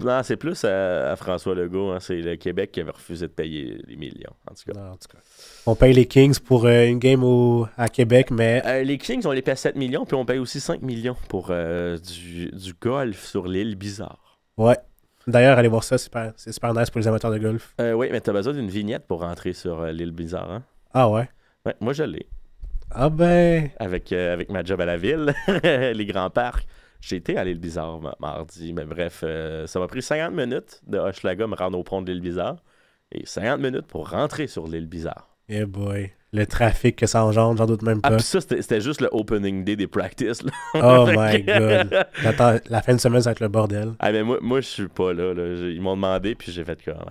Non, c'est plus à François Legault. Hein. C'est le Québec qui avait refusé de payer les millions, en tout cas.
Non, en tout cas. On paye les Kings pour une game à Québec, mais...
les Kings, on les paye 7 millions, puis on paye aussi 5 millions pour du golf sur l'île Bizarre.
Ouais. D'ailleurs, allez voir ça, c'est super nice pour les amateurs de golf.
Oui, mais t'as besoin d'une vignette pour rentrer sur l'île Bizarre. Hein?
Ah ouais?
Ouais, moi, je l'ai.
Ah ben...
Avec ma job à la ville, les grands parcs. J'ai été à l'île Bizarre mardi, mais bref, ça m'a pris 50 minutes de Hochelaga me rendre au pont de l'île Bizarre et 50 minutes pour rentrer sur l'île Bizarre.
Yeah boy, le trafic que ça engendre, j'en doute même pas.
Ah, puis ça, c'était juste le opening day des practices. Là.
Oh my god. Attends, la fin de semaine, ça va être le bordel.
Ah, mais moi je suis pas là. Ils m'ont demandé, puis j'ai fait comme,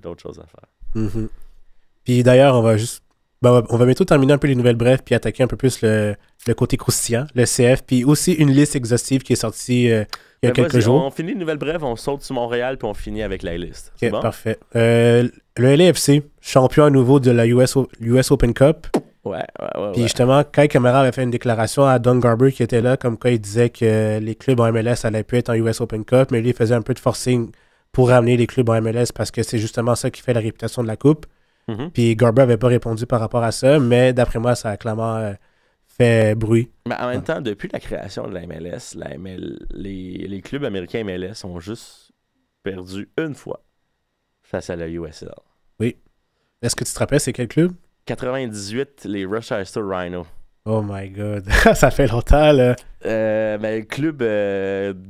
d'autres choses à faire.
Puis d'ailleurs, on va bientôt terminer un peu les nouvelles brèves puis attaquer un peu plus le côté croustillant, le CF, puis aussi une liste exhaustive qui est sortie il y a quelques jours.
On finit les nouvelles brèves, on saute sur Montréal puis on finit avec la liste.
Okay,
bon?
Parfait. Le LAFC, champion à nouveau de la US Open Cup.
Ouais.
Puis justement, Kai Kamara avait fait une déclaration à Don Garber qui était là, comme quoi il disait que les clubs en MLS allaient plus être en US Open Cup, mais lui il faisait un peu de forcing pour ramener les clubs en MLS parce que c'est justement ça qui fait la réputation de la coupe. Puis Garber n'avait pas répondu par rapport à ça, mais d'après moi, ça a clairement fait bruit.
Mais en même temps, depuis la création de la MLS, les clubs américains MLS ont juste perdu une fois face à la USL.
Oui. Est-ce que tu te rappelles, c'est quel club?
98, les Rochester Rhino.
Oh my god, ça fait longtemps, là.
Le club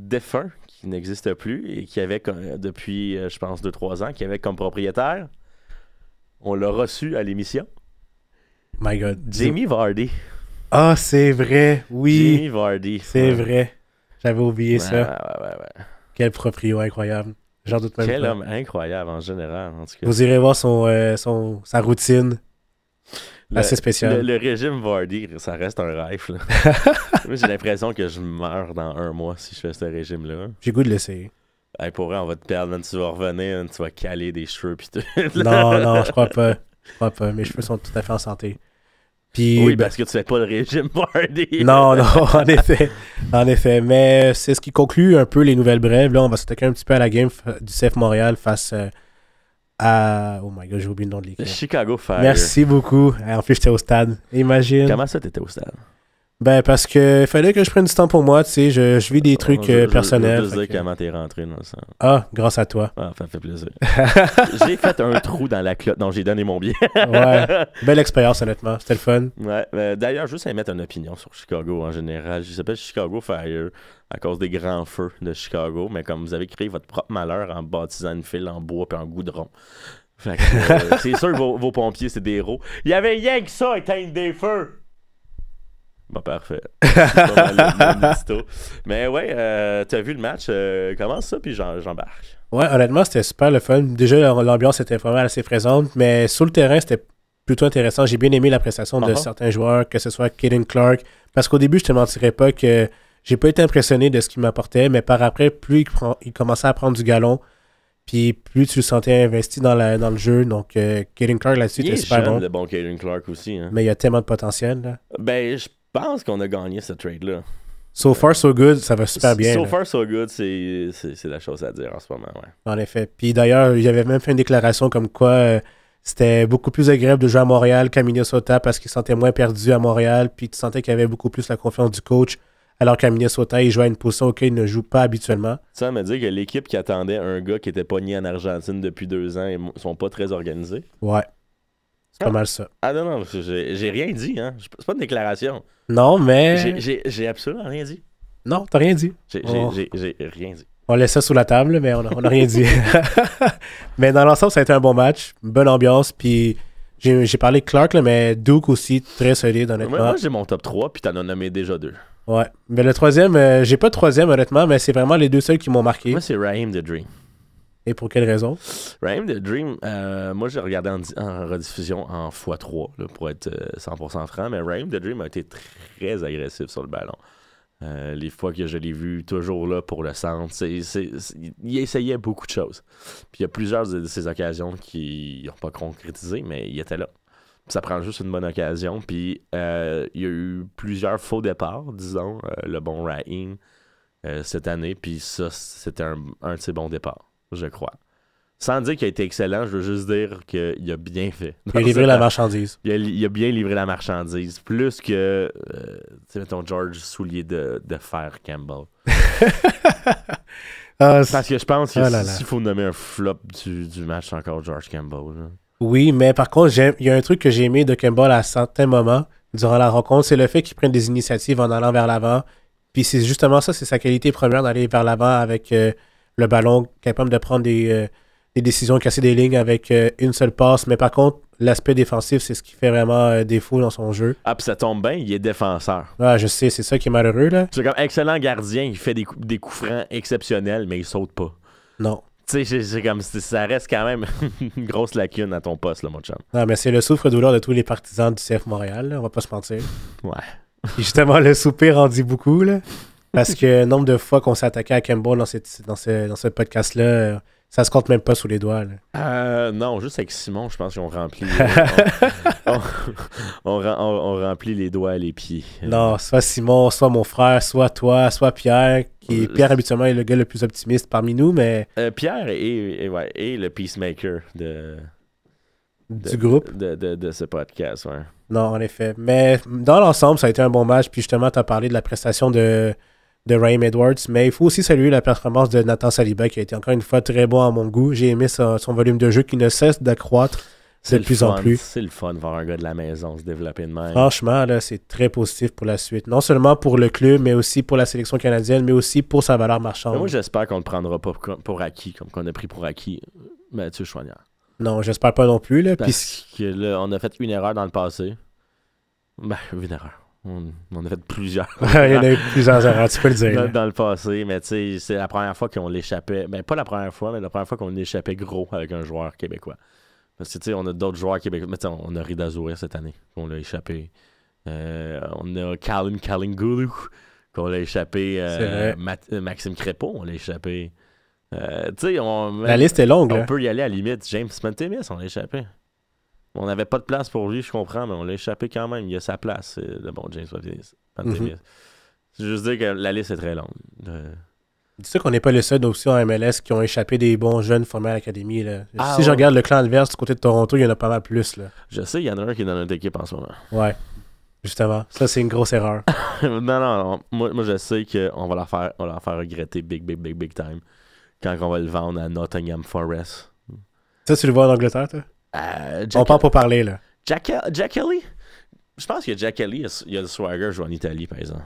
défunt, qui n'existe plus, et qui avait, depuis, je pense, 2-3 ans, qui avait comme propriétaire... On l'a reçu à l'émission.
My God.
Jamie Vardy.
Ah, c'est vrai. Oui.
Jamie Vardy.
C'est vrai. J'avais oublié ça.
Ouais.
Quel proprio incroyable. J'en doute même
Quel
pas.
homme incroyable en général, en tout cas.
Vous irez voir sa routine. assez spécial.
Le régime Vardy, ça reste un rêve. Là. Moi, j'ai l'impression que je meurs dans 1 mois si je fais ce régime-là.
J'ai goût de l'essayer.
Hey, pour vrai, on va te perdre, man. Tu vas revenir, man, tu vas caler des cheveux pis tout.
Non, je crois pas. Mes cheveux sont tout à fait en santé. Puis,
oui, parce que tu fais pas le régime Vardy.
Non, en effet. Mais c'est ce qui conclut un peu les nouvelles brèves. Là, on va s'attaquer un petit peu à la game du CF Montréal face à... Oh my God, j'ai oublié le nom de l'équipe.
Chicago Fire.
Merci beaucoup. En plus, j'étais au stade. Imagine.
Comment ça, t'étais au stade?
Ben, parce que fallait que je prenne du temps pour moi, tu sais, je vis des trucs personnels.
Je veux dire comment t'es rentré dans ça.
Ah, grâce à toi.
Ah, ça fait plaisir. J'ai fait un trou dans la clotte, donc j'ai donné mon billet.
Ouais, belle expérience, honnêtement, c'était le fun.
Ouais, d'ailleurs, juste à émettre une opinion sur Chicago en général. Il s'appelle Chicago Fire à cause des grands feux de Chicago, mais comme vous avez créé votre propre malheur en bâtissant une file en bois et en goudron. Fait que, c'est sûr que vos pompiers, c'est des héros. Il y avait rien que ça, éteindre des feux! Bon, parfait. C'est pas mal le histo. Mais ouais, t'as vu le match, comment ça, puis j'embarque.
Ouais, honnêtement, c'était super le fun. Déjà, l'ambiance était vraiment assez présente, mais sur le terrain, c'était plutôt intéressant. J'ai bien aimé la prestation de certains joueurs, que ce soit Caden Clark, parce qu'au début, je te mentirais pas que j'ai pas été impressionné de ce qu'il m'apportait, mais par après, plus il commençait à prendre du galon, puis plus tu le sentais investi dans le jeu. Donc, Caden Clark là-dessus était super bon.
Le bon Caden Clark aussi. Hein.
Mais il y a tellement de potentiel. Là.
Ben, je pense qu'on a gagné ce trade-là.
So far, so good, ça va super bien.
So
là.
far, so good, c'est la chose à dire en ce moment, ouais.
En effet. Puis d'ailleurs, il avait même fait une déclaration comme quoi c'était beaucoup plus agréable de jouer à Montréal qu'à Minnesota parce qu'il se sentait moins perdu à Montréal, puis tu sentais qu'il avait beaucoup plus la confiance du coach, alors qu'à Minnesota, il jouait à une position auquel il ne joue pas habituellement.
Ça me dit que l'équipe qui attendait un gars qui était pogné en Argentine depuis 2 ans, ils sont pas très organisés.
Ouais. C'est pas mal ça.
Ah non, j'ai rien dit, hein. C'est pas une déclaration.
Non, mais...
J'ai absolument rien dit.
Non, t'as rien dit.
J'ai rien dit.
On laisse ça sous la table, mais on a rien dit. Mais dans l'ensemble, ça a été un bon match, bonne ambiance, puis j'ai parlé de Clark, là, mais Duke aussi, très solide, honnêtement.
Moi, j'ai mon top 3, puis t'en as nommé déjà 2.
Ouais, mais le troisième, j'ai pas de troisième, honnêtement, mais c'est vraiment les 2 seuls qui m'ont marqué.
Moi, c'est Raheem the Dream.
Et pour quelle raison?
Raheem the Dream, moi, j'ai regardé en rediffusion en x3, là, pour être 100% franc, mais Raheem the Dream a été très agressif sur le ballon. Les fois que je l'ai vu toujours là pour le centre, il essayait beaucoup de choses. Puis il y a plusieurs de ces occasions qui n'ont pas concrétisé, mais il était là. Ça prend juste une bonne occasion. Puis il y a eu plusieurs faux départs, disons, le bon Raheem cette année. Puis ça, c'était un de ses bons départs, je crois. Sans dire qu'il a été excellent, je veux juste dire qu'il a bien fait.
Il a livré la marchandise.
Il a bien livré la marchandise. Plus que, mettons, George Soulier de fer Campbell. Parce que je pense que s'il faut nommer un flop du match, c'est encore George Campbell. Là.
Oui, mais par contre, il y a un truc que j'ai aimé de Campbell à certains moments durant la rencontre, c'est le fait qu'il prenne des initiatives en allant vers l'avant. Puis c'est justement ça, c'est sa qualité première d'aller vers l'avant avec le ballon, capable de prendre des décisions, casser des lignes avec une seule passe. Mais par contre, l'aspect défensif, c'est ce qui fait vraiment défaut dans son jeu.
Ah, puis ça tombe bien, il est défenseur.
Ah, je sais, c'est ça qui est malheureux, là.
C'est comme excellent gardien, il fait des coups francs exceptionnels, mais il saute pas.
Non.
Tu sais, c'est comme ça reste quand même une grosse lacune à ton poste, là, mon chum.
Non, mais c'est le souffre-douleur de tous les partisans du CF Montréal, là, on va pas se mentir.
Ouais.
Et justement, le soupir en dit beaucoup, là. Parce que le nombre de fois qu'on s'est attaqué à Campbell dans ce podcast-là, ça se compte même pas sous les doigts. Là.
Non, juste avec Simon, je pense qu'on remplit. on remplit les doigts et les pieds.
Non, soit Simon, soit mon frère, soit toi, soit Pierre. Pierre, habituellement, est le gars le plus optimiste parmi nous, mais.
Pierre est le peacemaker
du groupe.
De ce podcast, ouais.
Non, en effet. Mais dans l'ensemble, ça a été un bon match. Puis justement, tu as parlé de la prestation de Raheem Edwards, mais il faut aussi saluer la performance de Nathan Saliba qui a été encore une fois très bon à mon goût. J'ai aimé son volume de jeu qui ne cesse d'accroître de plus en plus.
C'est le fun de voir un gars de la maison se développer de même.
Franchement, là, c'est très positif pour la suite. Non seulement pour le club, mais aussi pour la sélection canadienne, mais aussi pour sa valeur marchande.
Mais moi, j'espère qu'on ne le prendra pas pour acquis, comme qu'on a pris pour acquis Mathieu Choignard.
Non, j'espère pas non plus. Là,
parce que là, on a fait une erreur dans le passé. Ben, une erreur. On a fait plusieurs.
Il y en a eu plusieurs erreurs, tu peux le dire.
Dans le passé, mais tu sais, c'est la première fois qu'on l'échappait. Ben, pas la première fois, mais la première fois qu'on l'échappait gros avec un joueur québécois. Parce que, tu sais, on a d'autres joueurs québécois. Mais, on a Rida Zourir cette année, qu'on l'a échappé. On a Callum Kalingulu, qu'on l'a échappé. Maxime Crépeau, on l'a échappé. Tu sais,
la liste est longue.
On
là.
peut y aller à la limite. James Pantemis, on l'a échappé. On n'avait pas de place pour lui, je comprends, mais on l'a échappé quand même. Il a sa place, le bon James Pantemis. C'est juste dire que la liste est très longue.
Dis-toi qu'on n'est pas les seuls aussi en MLS qui ont échappé des bons jeunes formés à l'académie. Si je
ouais.
regarde le clan adverse du côté de Toronto, il y en a pas mal plus. Là.
Je sais, il y en a un qui est dans notre équipe en ce moment.
Ouais, justement. Ça, c'est une grosse erreur.
non. Moi, je sais qu'on va leur faire regretter big time quand on va le vendre à Nottingham Forest.
Ça, tu le vois en Angleterre, toi? On parle pour parler, là.
Jack Kelly? Je pense que Jack Kelly, il y a le swagger jouer en Italie, par exemple.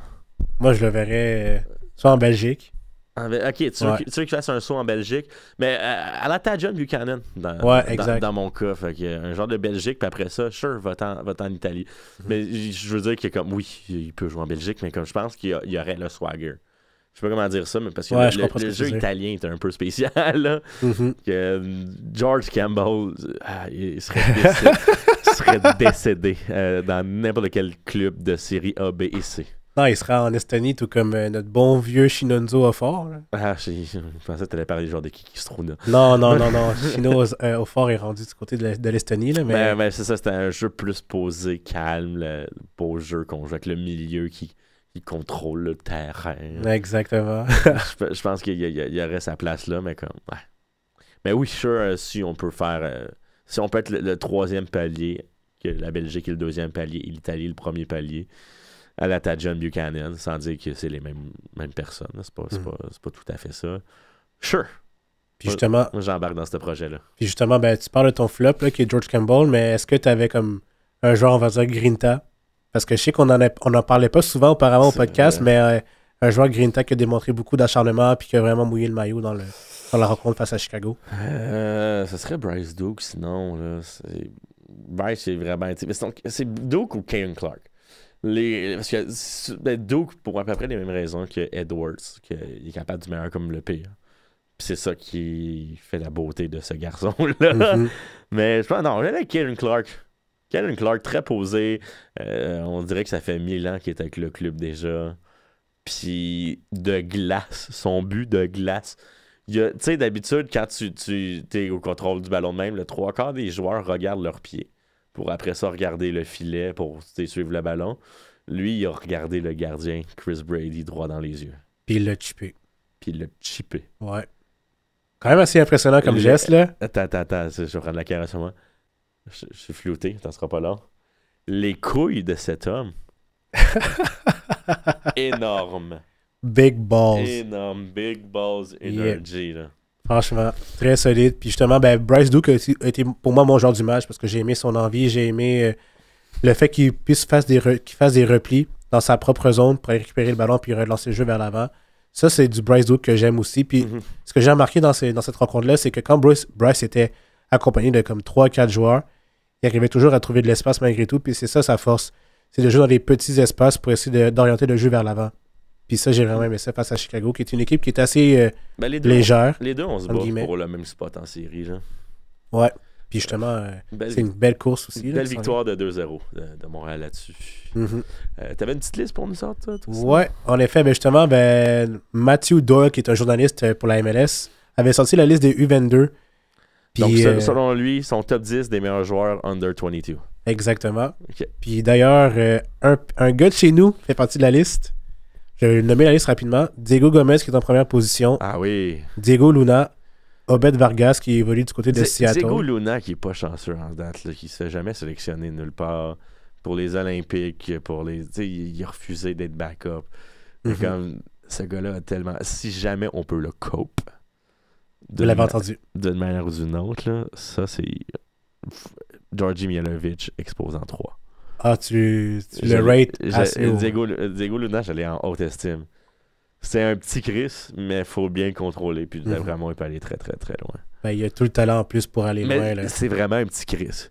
Moi, je le verrais soit en Belgique.
Ok, tu veux qu'il fasse un saut en Belgique, mais à la John Buchanan dans mon cas. Fait que, un genre de Belgique, puis après ça, va-t'en en Italie. Mais je veux dire que comme oui, il peut jouer en Belgique, mais comme je pense qu'il y aurait le swagger. Je sais pas comment dire ça, mais parce que le jeu italien est un peu spécial. Là, que George Campbell il serait décédé dans n'importe quel club de série A, B et C.
Non, il sera en Estonie, tout comme notre bon vieux Shinonzo Ofort.
Je pensais que tu allais parler du genre de Kiki Struna.
Non. Shino Ofort est rendu du côté de l'Estonie. Là, mais
c'est ça, c'était un jeu plus posé, calme, le beau jeu qu'on joue avec le milieu qui contrôle le terrain.
Exactement.
je pense qu'il y aurait sa place là, mais comme. Ouais. Mais oui, si on peut faire. Si on peut être le troisième palier, que la Belgique est le deuxième palier et l'Italie le premier palier. À la John Buchanan, sans dire que c'est les mêmes personnes. C'est pas tout à fait ça. Sure.
Puis justement,
moi, j'embarque dans ce projet-là.
Puis justement, tu parles de ton flop, là, qui est George Campbell, mais est-ce que tu avais comme un joueur, on va dire, Grinta? Parce que je sais qu'on n'en parlait pas souvent auparavant au podcast, mais un joueur Grinta qui a démontré beaucoup d'acharnement et qui a vraiment mouillé le maillot dans la rencontre face à Chicago.
Ce serait Bryce Duke, sinon. Là, Bryce, c'est vraiment... C'est Duke ou Kane Clark? Parce que Duke, pour à peu près les mêmes raisons que Edwards, qu'il est capable du meilleur comme le pire. Puis c'est ça qui fait la beauté de ce garçon-là. Mais je pense, non, j'allais avec Karen Clark. Karen Clark, très posé. On dirait que ça fait 1000 ans qu'il est avec le club déjà. Puis de glace, son but de glace. Tu sais, d'habitude, quand tu es au contrôle du ballon de même, le 3/4 des joueurs regardent leurs pieds. Pour après ça regarder le filet pour suivre le ballon. Lui, il a regardé le gardien Chris Brady droit dans les yeux.
Puis il l'a chippé.
Ouais.
Quand même assez impressionnant comme geste, là.
Attends, je vais prendre la caméra sur moi. Je suis flouté, t'en seras pas là. Les couilles de cet homme. Énorme.
Big balls.
Énorme. Big balls energy, là.
Franchement, très solide. Puis justement, Bryce Duke a été pour moi mon joueur du match parce que j'ai aimé son envie, j'ai aimé le fait qu'il puisse fasse des replis dans sa propre zone pour aller récupérer le ballon puis relancer le jeu vers l'avant. Ça, c'est du Bryce Duke que j'aime aussi. Puis ce que j'ai remarqué dans cette rencontre-là, c'est que quand Bryce était accompagné de comme 3-4 joueurs, il arrivait toujours à trouver de l'espace malgré tout. Puis c'est ça sa force. C'est de jouer dans des petits espaces pour essayer d'orienter le jeu vers l'avant. Puis ça, j'ai vraiment aimé ça face à Chicago, qui est une équipe qui est assez légère.
Les deux, on se bat pour le même spot en série. Genre.
Ouais. Puis justement, c'est une belle course aussi.
Une belle victoire de 2-0 de Montréal là-dessus. T'avais une petite liste pour nous sortir, toi?
Ouais, en effet. Justement, Matthew Doyle, qui est un journaliste pour la MLS, avait sorti la liste des U22. Puis,
donc, selon lui, son top 10 des meilleurs joueurs under 22.
Exactement.
Okay.
Puis d'ailleurs, un gars de chez nous fait partie de la liste. Je vais nommer la liste rapidement. Diego Gomez qui est en première position.
Ah oui.
Diego Luna. Obed Vargas qui évolue du côté de Seattle.
Diego Luna qui est pas chanceux en date, là, qui se fait jamais sélectionner nulle part pour les Olympiques, il a refusé d'être backup. Comme ce gars-là a tellement... Si jamais on peut le cope,
Vous l'avez entendu.
D'une manière ou d'une autre, là, ça c'est Georgi Mihailovic exposant 3.
Ah, tu le rates assez haut.
Diego Luna, j'allais en haute estime. C'est un petit Chris, mais il faut bien contrôler. Puis vraiment, il peut aller très, très, très loin.
Il a tout le talent en plus pour aller loin. Là.
C'est vraiment un petit Chris.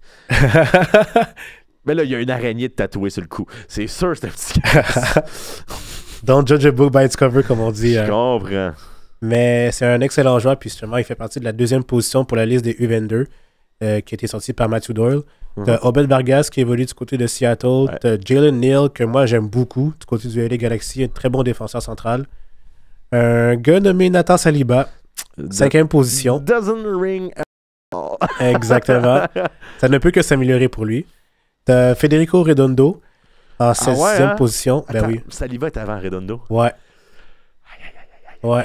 Mais là, il y a une araignée de tatouée sur le cou. C'est sûr c'est un petit Chris.
Don't judge a book by its cover, comme on dit.
Je comprends.
Mais c'est un excellent joueur. Puis justement, il fait partie de la deuxième position pour la liste des U22. qui a été sorti par Matthew Doyle. T'as Obed Vargas qui évolue du côté de Seattle. T'as Jalen Neal, que moi j'aime beaucoup, du côté du LA Galaxy, un très bon défenseur central. Un gars nommé Nathan Saliba, 5e position.
Doesn't ring at all.
Exactement. Ça ne peut que s'améliorer pour lui. T'as Federico Redondo en 16e position.
Attends,
Ben oui.
Saliba est avant Redondo.
Ouais. Ouais.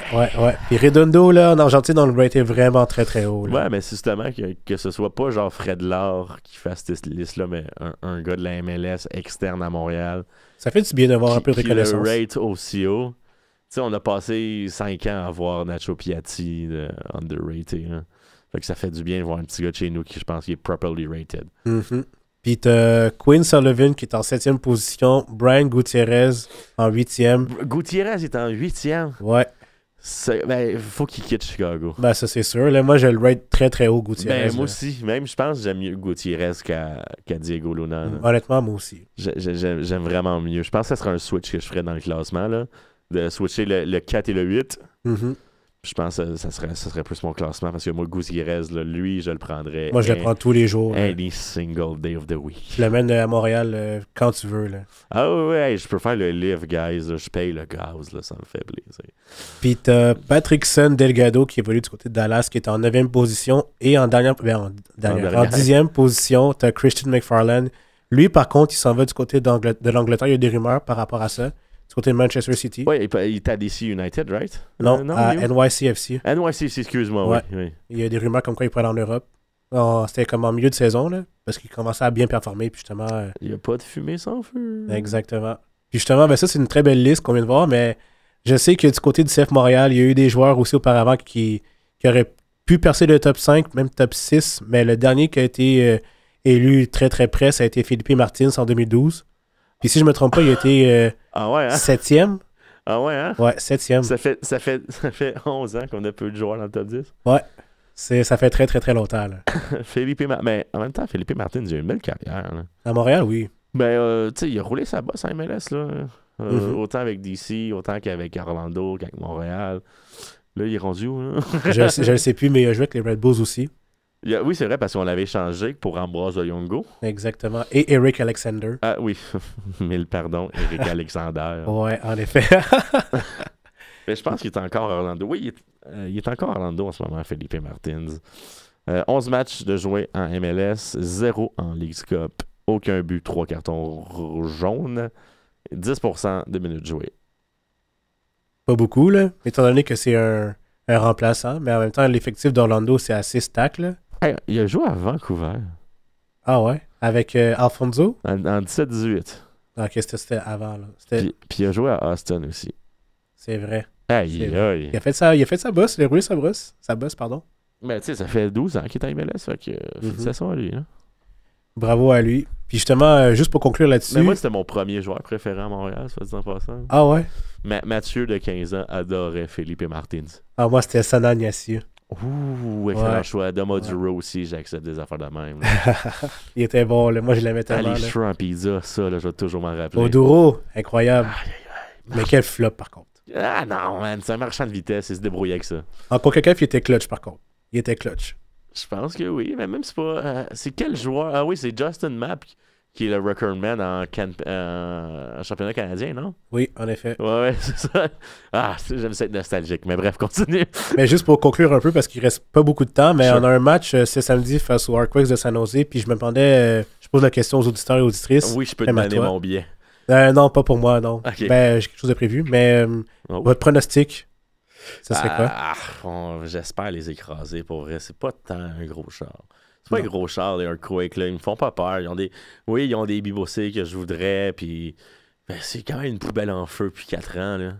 Puis Redondo, là, en Argentine, on le ratait vraiment très, très haut. Là.
Ouais, mais c'est justement que ce soit pas genre Fred Laure qui fasse cette liste-là, mais un gars de la MLS externe à Montréal.
Ça fait du bien d'avoir un peu de
qui le
reconnaissance.
rate aussi haut. Tu sais, on a passé 5 ans à voir Nacho Piatti underrated. Hein. Fait que ça fait du bien de voir un petit gars de chez nous qui, je pense, qui est properly rated.
Puis t'as Quinn Sullivan qui est en 7e position, Brian Gutierrez en 8e.
Gutierrez est en 8e.
Ouais.
Ben, faut qu'il quitte Chicago.
Ben, ça, c'est sûr. Là, moi, je le rate très, très haut, Gutierrez.
Ben, moi aussi. Même, je pense que j'aime mieux Gutierrez qu'à Diego Luna.
Honnêtement, moi aussi.
J'aime vraiment mieux. Je pense que ce serait un switch que je ferais dans le classement, là, de switcher le 4 et le 8. Je pense que ça serait plus mon classement parce que moi, Gutierrez, là, lui, je le prendrais.
Moi, je le prends tous les jours.
Any single day of the week.
Je l'amène à Montréal quand tu veux. Là.
Ah ouais, je peux faire le live, guys. Là. Je paye le gaz, là, ça me fait plaisir.
Puis t'as Patrickson Delgado qui évolue du côté de Dallas qui est en 9e position. Et en 10e position, t'as Christian McFarland. Lui, par contre, il s'en va du côté de l'Angleterre. Il y a des rumeurs par rapport à ça. Du côté de Manchester City.
Oui, il est à DC United, right?
Non, à NYCFC.
NYCFC, excuse-moi, oui.
Il y a des rumeurs comme quoi il pourrait aller en Europe. C'était comme en milieu de saison, là, parce qu'il commençait à bien performer. Puis justement,
il n'y a pas de fumée sans feu.
Exactement. Puis justement, ben ça, c'est une très belle liste qu'on vient de voir, mais je sais que du côté du CF Montréal, il y a eu des joueurs aussi auparavant qui auraient pu percer le top 5, même top 6, mais le dernier qui a été élu très très près, ça a été Felipe Martins en 2012. Puis si je me trompe pas, il a été 7e.
Ah ouais, hein?
Ouais, 7e.
Ça fait 11 ans qu'on a peu de joueurs dans le top 10.
Ouais. Ça fait très, très, très longtemps. Là.
Mais en même temps, Felipe Martins, il a une belle carrière. Là.
À Montréal, oui.
Ben, tu sais, il a roulé sa bosse en MLS, là. Autant avec DC, autant qu'avec Orlando, qu'avec Montréal. Là, il est rendu où, là?
Je ne sais plus, mais il a joué avec les Red Bulls aussi.
Oui, c'est vrai, parce qu'on l'avait échangé pour Ambroise Oyongo.
Exactement. Et Eric Alexander.
Ah oui, mille pardons, Eric Alexander.
Ouais, en effet.
Mais je pense qu'il est encore à Orlando. Oui, il est encore à Orlando en ce moment, Felipe Martins. 11 matchs de jouer en MLS, 0 en Leagues Cup, aucun but, 3 cartons jaunes, 10% de minutes jouées.
Pas beaucoup, là, étant donné que c'est un remplaçant, mais en même temps, l'effectif d'Orlando, c'est assez stack, là.
Hey, il a joué à Vancouver.
Ah ouais? Avec Alfonso?
En 17-18.
Ok, c'était avant, là.
Puis il a joué à Austin aussi.
C'est vrai.
Aïe.
Il a fait sa bosse, il a roulé sa bosse, pardon.
Mais tu sais, ça fait 12 ans qu'il est à MLS, fait que félicitations à lui. Hein.
Bravo à lui. Puis justement, juste pour conclure là-dessus...
Mais moi, c'était mon premier joueur préféré à Montréal, soit dit en passant.
Ah ouais?
Mathieu, de 15 ans, adorait Felipe Martins.
Ah, moi, c'était Sana Niassiu.
Ouh, excellent choix. Doma Duro aussi, j'accepte des affaires de même.
Il était bon, là. Moi, je l'aimais tellement.
Les cheveux en pizza, ça, là, je vais toujours m'en rappeler.
Oduro, incroyable. Mais quel flop, par contre.
Ah non, man, c'est un marchand de vitesse, il se débrouillait avec ça.
En CONCACAF, il était clutch, par contre. Il était clutch.
Je pense que oui, mais même c'est pas... c'est quel joueur? Ah oui, c'est Justin Mapp qui est le recordman en championnat canadien, non?
Oui, en effet.
Ouais, c'est ça. Ah, j'aime ça être nostalgique, mais bref, continue.
Mais juste pour conclure un peu, parce qu'il reste pas beaucoup de temps, mais on a un match ce samedi face aux Arquakes de San Jose, puis je me demandais, je pose la question aux auditeurs et auditrices.
Oui, je peux te donner mon billet.
Non, pas pour moi, non.
Okay.
Ben, j'ai quelque chose de prévu, mais votre pronostic, ça serait quoi?
J'espère les écraser, pour vrai. C'est pas tant un gros char. C'est pas un gros char, les Earthquakes, là. Ils me font pas peur. Ils ont des bibocés que je voudrais, puis ben, c'est quand même une poubelle en feu depuis 4 ans, là.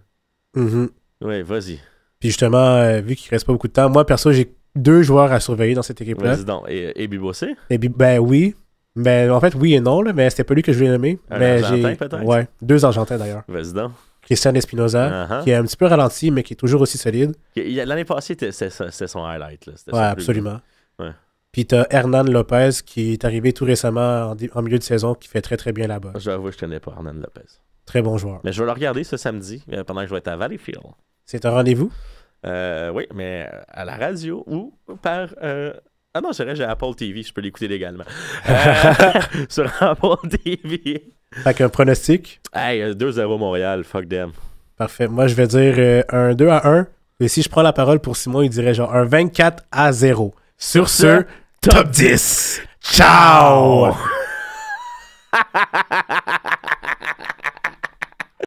Ouais, vas-y.
Puis justement, vu qu'il reste pas beaucoup de temps, moi, perso, j'ai 2 joueurs à surveiller dans cette équipe-là.
Vas-y donc. Et bibocé?
Ben oui. Ben, en fait, oui et non, là, mais c'était pas lui que je voulais nommer. Mais
Argentin, peut-être?
Ouais, 2 Argentins, d'ailleurs.
Vas-y donc.
Christian Espinoza, qui est un petit peu ralenti, mais qui est toujours aussi solide.
L'année passée, c'était son highlight. Là.
Ouais, absolument.
Ouais.
Puis t'as Hernan Lopez, qui est arrivé tout récemment en milieu de saison, qui fait très très bien là-bas.
J'avoue, je connais pas Hernan Lopez.
Très bon joueur.
Mais je vais le regarder ce samedi, pendant que je vais être à Valleyfield.
C'est un rendez-vous?
Oui, mais à la radio ou par Ah non, c'est vrai, j'ai Apple TV, je peux l'écouter légalement. Sur Apple TV.
Fait qu'un pronostic.
Hey, 2-0 Montréal, fuck them.
Parfait. Moi, je vais dire un 2-1. Et si je prends la parole pour Simon, il dirait genre un 24-0. Sur ce, top 10. Ciao!